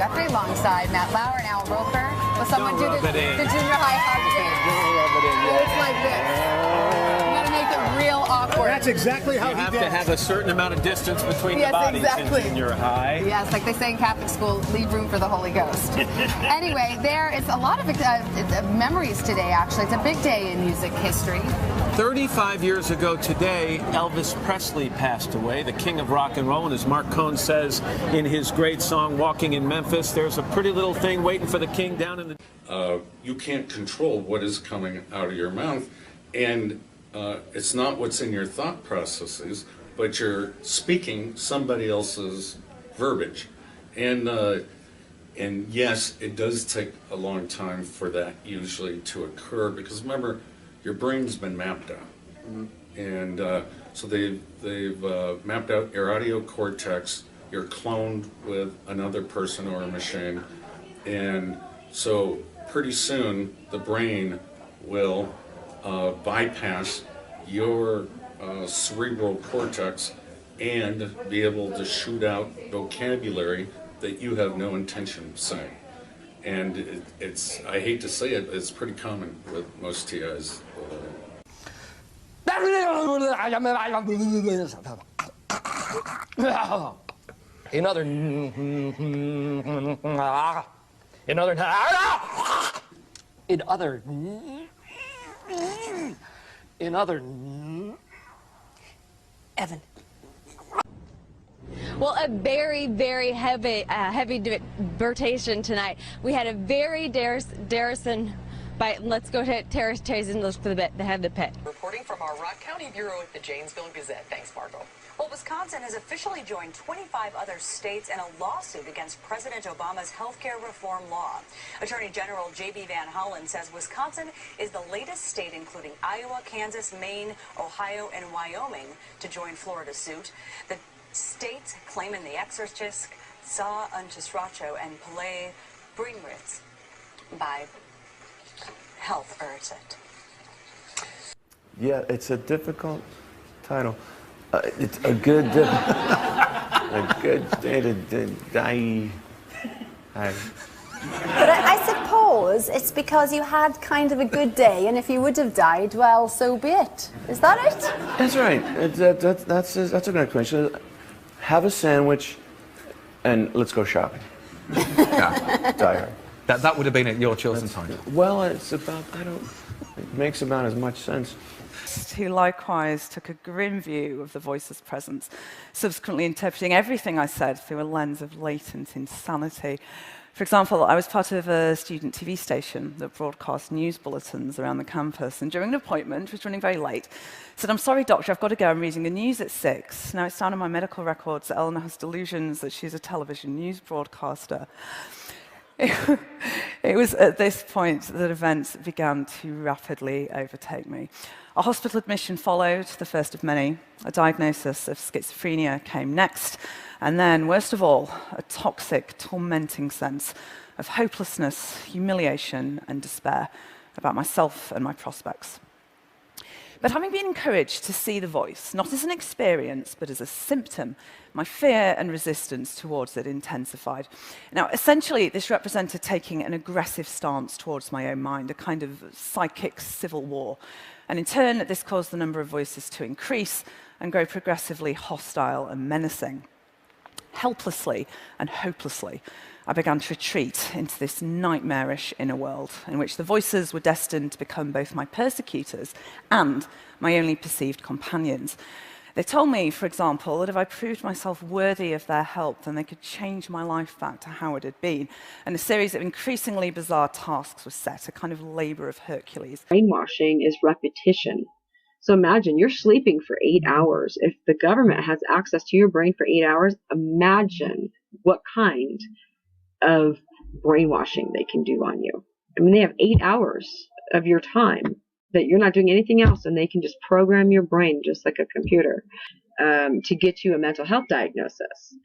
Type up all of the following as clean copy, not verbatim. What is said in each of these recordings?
Guthrie alongside Matt Lauer and Al Roper. Will someone do the junior high hug dance? It's like this. You gotta make it real awkward. That's exactly how you have to have a certain amount of distance between the bodies in junior high. Yes, like they say in Catholic school, leave room for the Holy Ghost. Anyway, there is a lot of memories today, actually. It's a big day in music history. 35 years ago today, Elvis Presley passed away, the king of rock and roll. And as Mark Cohn says in his great song, Walking in Memphis, there's a pretty little thing waiting for the king down in the... You can't control what is coming out of your mouth. And it's not what's in your thought processes, but you're speaking somebody else's verbiage. And yes, it does take a long time for that usually to occur, because remember, your brain's been mapped out. And so they've mapped out your audio cortex, you're cloned with another person or a machine, and so pretty soon the brain will bypass your cerebral cortex and be able to shoot out vocabulary that you have no intention of saying. And it's, I hate to say it, it's pretty common with most TIs. In other Evan. Well, a very, very heavy debatation tonight. We had a very Darrison. Let's go to Terrace Chase and look for the bit. They have the pit. Reporting from our Rock County Bureau at the Janesville Gazette. Thanks, Margot. Well, Wisconsin has officially joined 25 other states in a lawsuit against President Obama's health care reform law. Attorney General J.B. Van Hollen says Wisconsin is the latest state, including Iowa, Kansas, Maine, Ohio, and Wyoming, to join Florida's suit. The states claiming the Exorcist, Sa Untesracho, and Palais Bringritz by health urgent. Yeah, it's a difficult title. It's a good day to die. But I suppose it's because you had kind of a good day, and if you would have died, well, so be it. Is that it? That's right. That's a good question. Have a sandwich, and let's go shopping. Yeah. Die hard. That would have been your chosen title. Well, it's about, it makes about as much sense. Who likewise took a grim view of the voice's presence, subsequently interpreting everything I said through a lens of latent insanity. For example, I was part of a student TV station that broadcast news bulletins around the campus, and during an appointment, which was running very late, said, "I'm sorry, doctor, I've got to go, I'm reading the news at 6. Now, it's down on my medical records that Eleanor has delusions that she's a television news broadcaster. It was at this point that events began to rapidly overtake me. A hospital admission followed, the first of many. A diagnosis of schizophrenia came next. And then, worst of all, a toxic, tormenting sense of hopelessness, humiliation, and despair about myself and my prospects. But having been encouraged to see the voice, not as an experience, but as a symptom, my fear and resistance towards it intensified. Now, essentially, this represented taking an aggressive stance towards my own mind, a kind of psychic civil war. And in turn, this caused the number of voices to increase and grow progressively hostile and menacing. Helplessly and hopelessly, I began to retreat into this nightmarish inner world in which the voices were destined to become both my persecutors and my only perceived companions. They told me, for example, that if I proved myself worthy of their help, then they could change my life back to how it had been. And a series of increasingly bizarre tasks was set, a kind of labor of Hercules. Brainwashing is repetition. So imagine you're sleeping for 8 hours. If the government has access to your brain for 8 hours, imagine what kind of brainwashing they can do on you. I mean, they have 8 hours of your time that you're not doing anything else, and they can just program your brain just like a computer to get you a mental health diagnosis,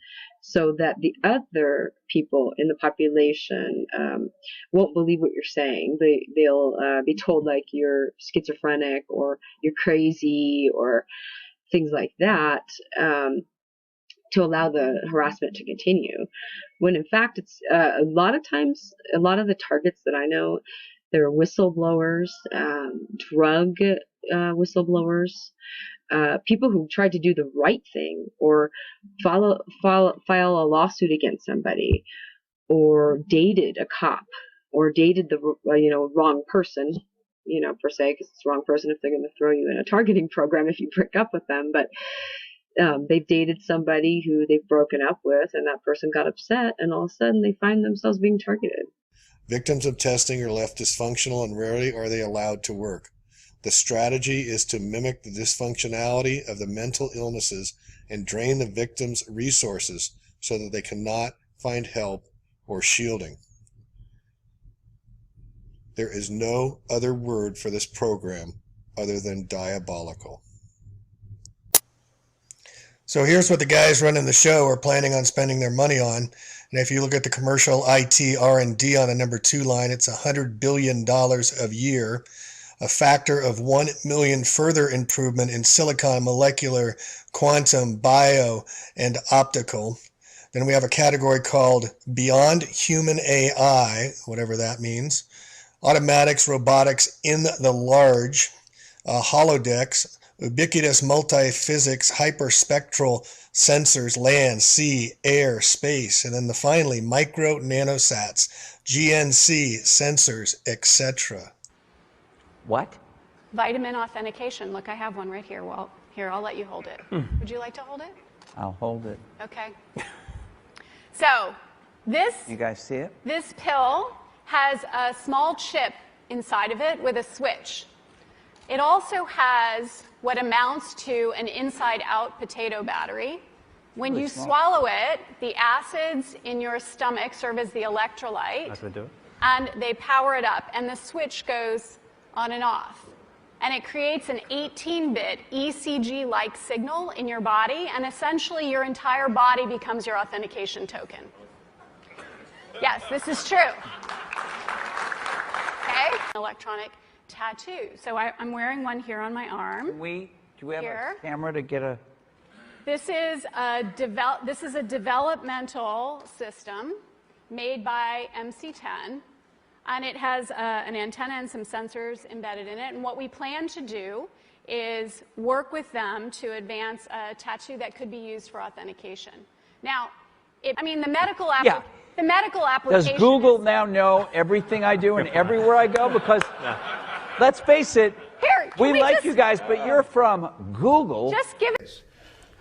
so that the other people in the population won't believe what you're saying. They'll be told like you're schizophrenic or you're crazy or things like that. to allow the harassment to continue. When in fact, it's a lot of times, a lot of the targets that I know, they're whistleblowers, drug whistleblowers, people who tried to do the right thing or file a lawsuit against somebody, or dated a cop, or dated the wrong person, per se, because it's the wrong person if they're going to throw you in a targeting program if you break up with them. But they've dated somebody who they've broken up with, and that person got upset, and all of a sudden they find themselves being targeted. Victims of testing are left dysfunctional, and rarely are they allowed to work. The strategy is to mimic the dysfunctionality of the mental illnesses and drain the victim's resources so that they cannot find help or shielding. There is no other word for this program other than diabolical. So here's what the guys running the show are planning on spending their money on. And if you look at the commercial IT R&D on the number 2 line, it's $100 billion a year, a factor of 1 million further improvement in silicon, molecular, quantum, bio, and optical. Then we have a category called Beyond Human AI, whatever that means, automatics, robotics in the large, holodecks, ubiquitous multi-physics, hyperspectral sensors, land, sea, air, space, and then finally micro nanosats, GNC sensors, etc. What? Vitamin authentication. Look, I have one right here. Well, here, I'll let you hold it. Would you like to hold it? I'll hold it. Okay. So, you guys see it? This pill has a small chip inside of it with a switch. It also has what amounts to an inside-out potato battery. When you swallow it, the acids in your stomach serve as the electrolyte. That's what they do. And they power it up, and the switch goes on and off. And it creates an 18-bit ECG-like signal in your body, and essentially your entire body becomes your authentication token. Yes, this is true. Okay? Electronic tattoo. So I'm wearing one here on my arm. Do we have here. a camera to get a... This is a developmental system made by MC10, and it has an antenna and some sensors embedded in it. And what we plan to do is work with them to advance a tattoo that could be used for authentication. Now, the medical the medical application. Does Google now know everything I do and everywhere I go? Because let's face it, we like you guys, but you're from Google. Just give it.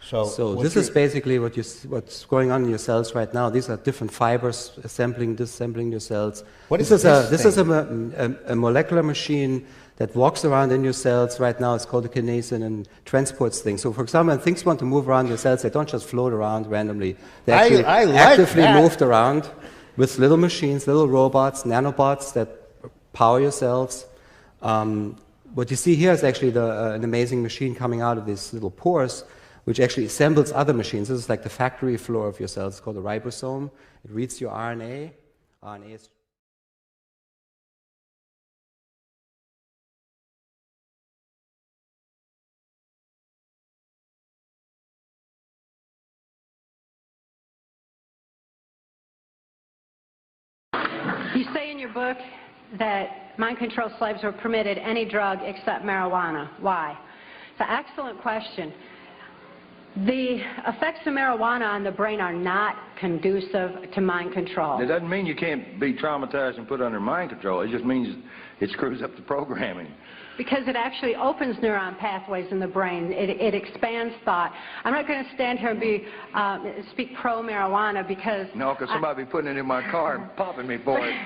So this is basically what's going on in your cells right now. These are different fibers assembling, disassembling your cells. This is a molecular machine that walks around in your cells right now. It's called a kinesin and transports things. So for example, when things want to move around your cells, they don't just float around randomly. They actually actively moved around with little machines, little robots, nanobots that power your cells. What you see here is actually an amazing machine coming out of these little pores, which actually assembles other machines. This is like the factory floor of your cells. It's called a ribosome. It reads your RNA. RNA is... You say in your book that mind control slaves were permitted any drug except marijuana. Why? It's an excellent question. The effects of marijuana on the brain are not conducive to mind control. It doesn't mean you can't be traumatized and put under mind control. It just means it screws up the programming. Because it actually opens neuron pathways in the brain. It expands thought. I'm not going to stand here and speak pro-marijuana because... No, because somebody be putting it in my car and popping me for it.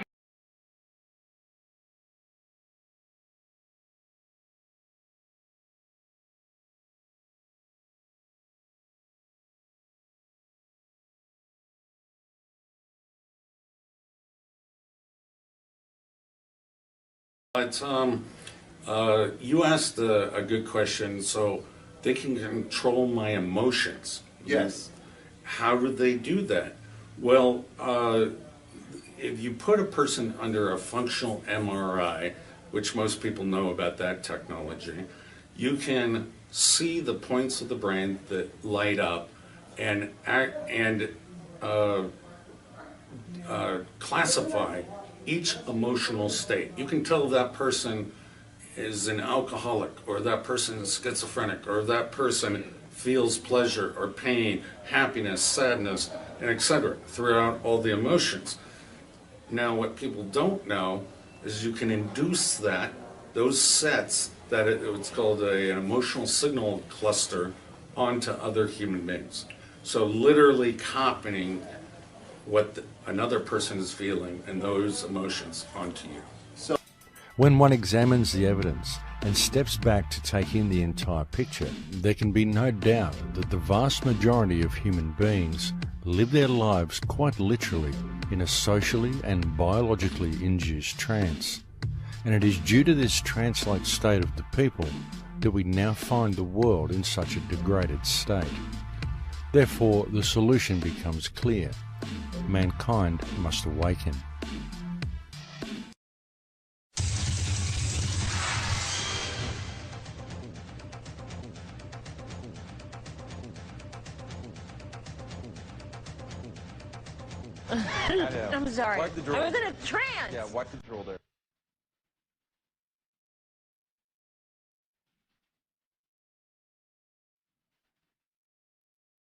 But you asked a good question. So they can control my emotions. Yes. How do they do that? Well, if you put a person under a functional MRI, which most people know about that technology, you can see the points of the brain that light up and classify each emotional state. You can tell that person is an alcoholic, or that person is schizophrenic, or that person feels pleasure or pain, happiness, sadness, and etc. throughout all the emotions. Now, what people don't know is you can induce those sets, it's called an emotional signal cluster, onto other human beings. So literally copying what another person is feeling and those emotions onto you. When one examines the evidence and steps back to take in the entire picture, there can be no doubt that the vast majority of human beings live their lives quite literally in a socially and biologically induced trance. And it is due to this trance-like state of the people that we now find the world in such a degraded state. Therefore, the solution becomes clear. Mankind must awaken. I'm sorry. Wipe the drool. I was in a trance. Yeah, wipe the drool there.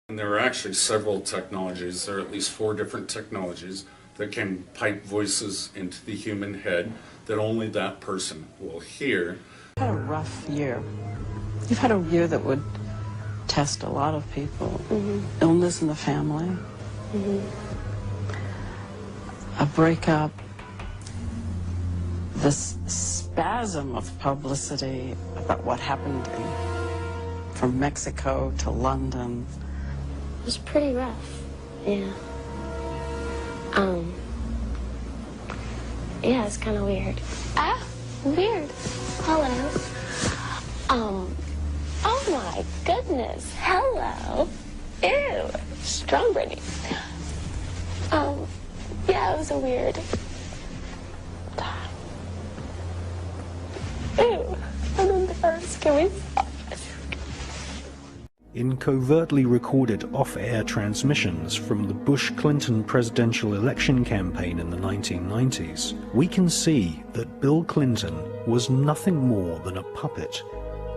And there are actually several technologies, there are at least 4 different technologies that can pipe voices into the human head that only that person will hear. You've had a rough year. You've had a year that would test a lot of people. Illness in the family. A breakup. This spasm of publicity about what happened from Mexico to London. It was pretty rough. Yeah. Yeah, it's kind of weird. Ah, weird. Hello. Oh my goodness. Hello. Ew. Strong Brittany. Yeah, it was a weird time. Ew. I'm embarrassed. Can we stop? In covertly recorded off-air transmissions from the Bush-Clinton presidential election campaign in the 1990s, we can see that Bill Clinton was nothing more than a puppet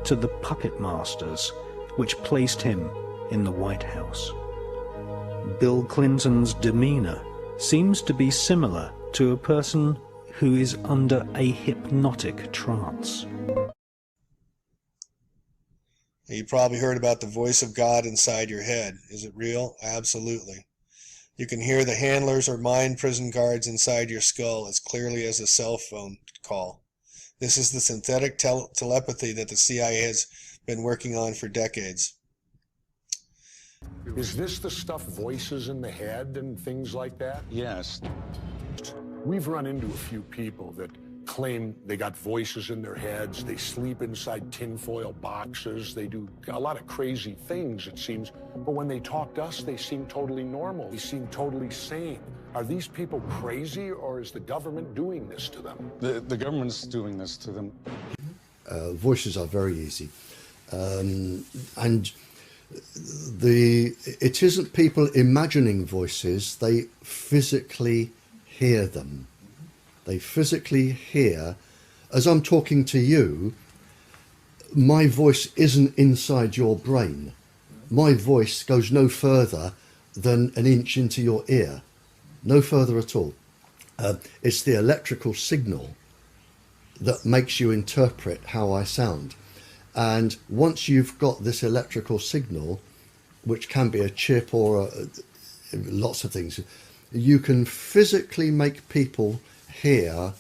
to the puppet masters which placed him in the White House. Bill Clinton's demeanor seems to be similar to a person who is under a hypnotic trance. You probably heard about the voice of God inside your head. Is it real? Absolutely. You can hear the handlers or mind prison guards inside your skull as clearly as a cell phone call. This is the synthetic telepathy that the CIA has been working on for decades. Is this the stuff, voices in the head and things like that? Yes. We've run into a few people that claim they got voices in their heads, they sleep inside tinfoil boxes, they do a lot of crazy things, it seems, but when they talk to us, they seem totally normal, they seem totally sane. Are these people crazy, or is the government doing this to them? The government's doing this to them. Voices are very easy. And it isn't people imagining voices, they physically hear them. They physically hear, as I'm talking to you, my voice isn't inside your brain. My voice goes no further than an inch into your ear, no further at all. It's the electrical signal that makes you interpret how I sound. And once you've got this electrical signal, which can be a chip or lots of things, you can physically make people hear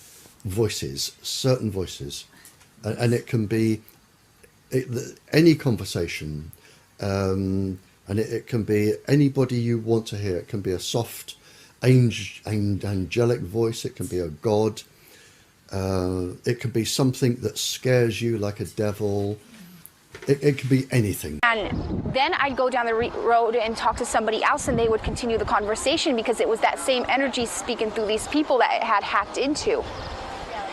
voices, certain voices, and it can be any conversation, and it can be anybody you want to hear. It can be a soft, angelic voice. It can be a god. It can be something that scares you, like a devil. It could be anything. And then I'd go down the road and talk to somebody else, and they would continue the conversation because it was that same energy speaking through these people that it had hacked into.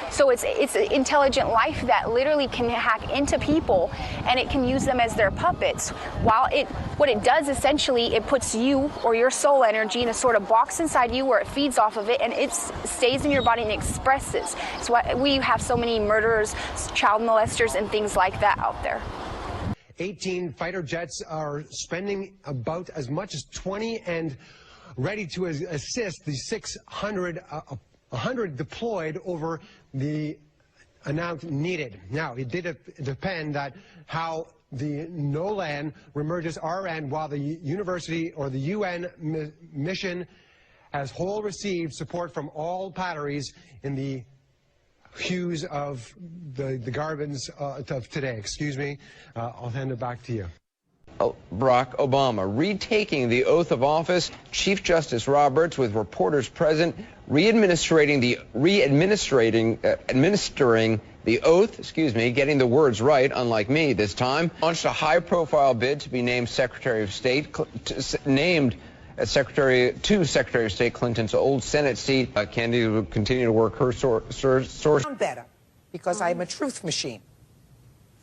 So it's intelligent life that literally can hack into people, and it can use them as their puppets. What it does essentially, it puts you or your soul energy in a sort of box inside you where it feeds off of it, and it stays in your body and expresses. So we have so many murderers, child molesters, and things like that out there. 18 fighter jets are spending about as much as 20 and ready to assist the 100 deployed over the amount needed. Now, it did depend that how the NOLAN remerges our end, while the university or the UN mission as whole received support from all batteries in the hues of the garbins of today. Excuse me. I'll hand it back to you. Barack Obama retaking the oath of office. Chief Justice Roberts, with reporters present, administering the oath, getting the words right, unlike me this time, launched a high-profile bid to be named Secretary of State, Secretary of State Clinton's old Senate seat. Candy will continue to work her source. Better, because I'm a truth machine.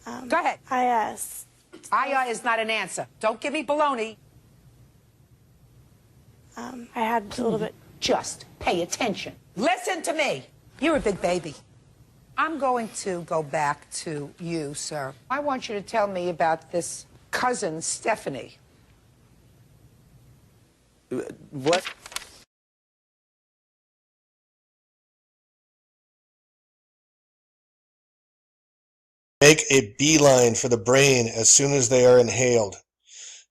Go ahead. IS. IA is not an answer. Don't give me baloney. I had a little bit. Just pay attention. Listen to me. You're a big baby. I'm going to go back to you, sir. I want you to tell me about this cousin, Stephanie. What? Make a beeline for the brain as soon as they are inhaled.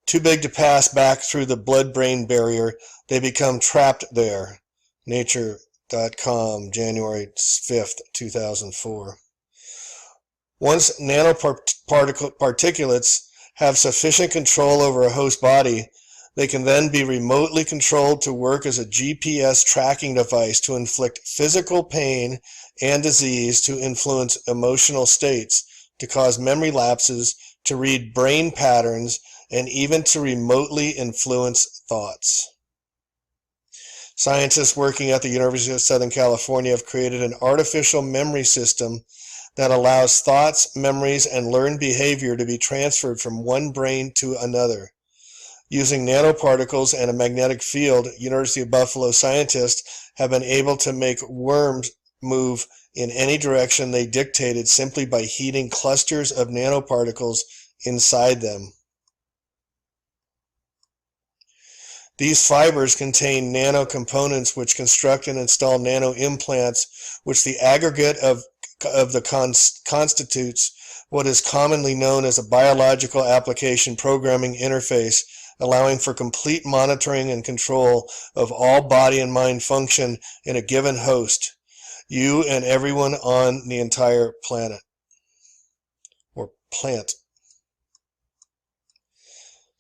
Too big to pass back through the blood-brain barrier, they become trapped there. Nature.com, January 5th, 2004. Once nanoparticulates have sufficient control over a host body, they can then be remotely controlled to work as a GPS tracking device to inflict physical pain and disease, to influence emotional states, to cause memory lapses, to read brain patterns, and even to remotely influence thoughts. Scientists working at the University of Southern California have created an artificial memory system that allows thoughts, memories, and learned behavior to be transferred from one brain to another. Using nanoparticles and a magnetic field, University of Buffalo scientists have been able to make worms move in any direction they dictated simply by heating clusters of nanoparticles inside them. These fibers contain nano components which construct and install nano implants, which the aggregate of constitutes what is commonly known as a biological application programming interface, allowing for complete monitoring and control of all body and mind function in a given host, you and everyone on the entire planet, or plant.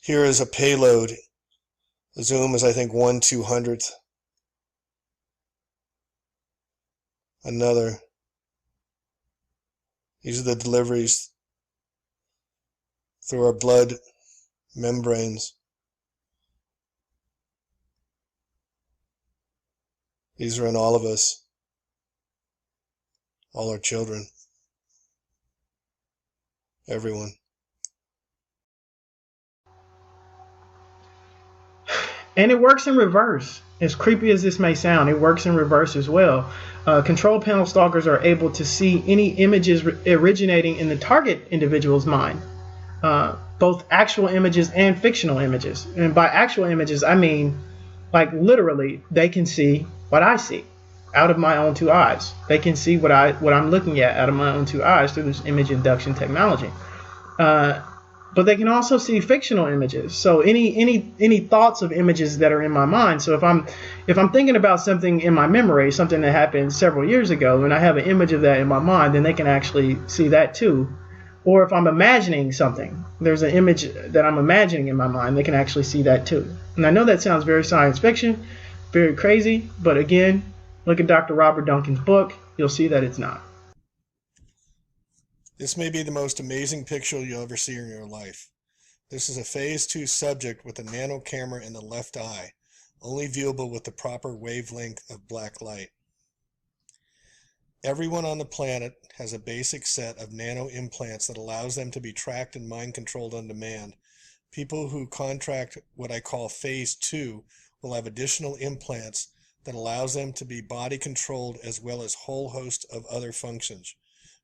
Here is a payload. The zoom is, I think, 1/200th. Another. These are the deliveries through our blood membranes. These are in all of us, all our children, everyone. And it works in reverse. As creepy as this may sound, it works in reverse as well. Control panel stalkers are able to see any images originating in the target individual's mind, both actual images and fictional images. And by actual images, I mean, like literally, they can see what I see out of my own two eyes. They can see what I'm looking at out of my own two eyes through this image induction technology. But they can also see fictional images. So any thoughts of images that are in my mind. So if I'm thinking about something in my memory, something that happened several years ago, and I have an image of that in my mind, then they can actually see that too. Or if I'm imagining something, there's an image that I'm imagining in my mind, they can actually see that too. And I know that sounds very science fiction, very crazy, but again, look at Dr. Robert Duncan's book, you'll see that it's not. This may be the most amazing picture you'll ever see in your life. This is a phase 2 subject with a nano camera in the left eye, only viewable with the proper wavelength of black light. Everyone on the planet has a basic set of nano implants that allows them to be tracked and mind controlled on demand. People who contract what I call phase 2 will have additional implants that allows them to be body controlled as well as whole host of other functions.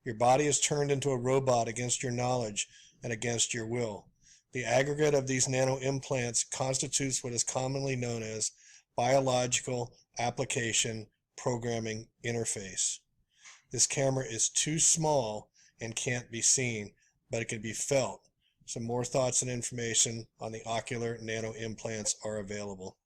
Your body is turned into a robot against your knowledge and against your will. The aggregate of these nano implants constitutes what is commonly known as biological application programming interface. This camera is too small and can't be seen, but it can be felt. Some more thoughts and information on the ocular nano implants are available.